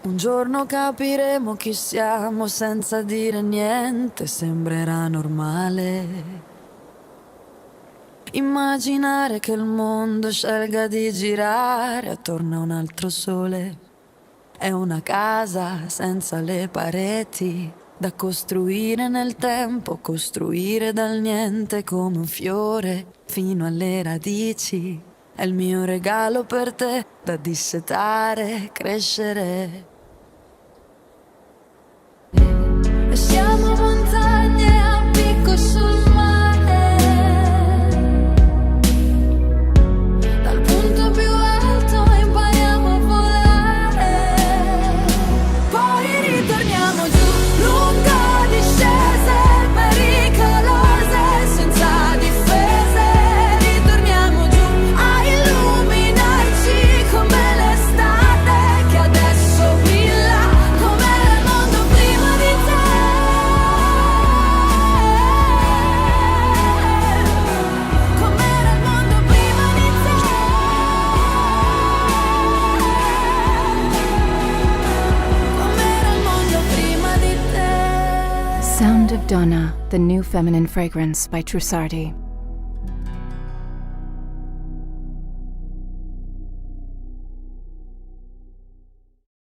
Un giorno capiremo chi siamo senza dire niente, sembrerà normale. Immaginare che il mondo scelga di girare attorno a un altro sole. È una casa senza le pareti, da costruire nel tempo, costruire dal niente come un fiore fino alle radici. È il mio regalo per te, da dissetare, crescere. E siamo montagne a picco sul mare, dal punto più alto impariamo a volare, poi ritorniamo giù, lungo discese pericolose, senza difese, ritorniamo giù a illuminarci come l'estate che adesso brilla, come il mondo prima di te, come era il mondo prima di te, come era il mondo prima di te. Sound of Donna, the new feminine fragrance by Trussardi.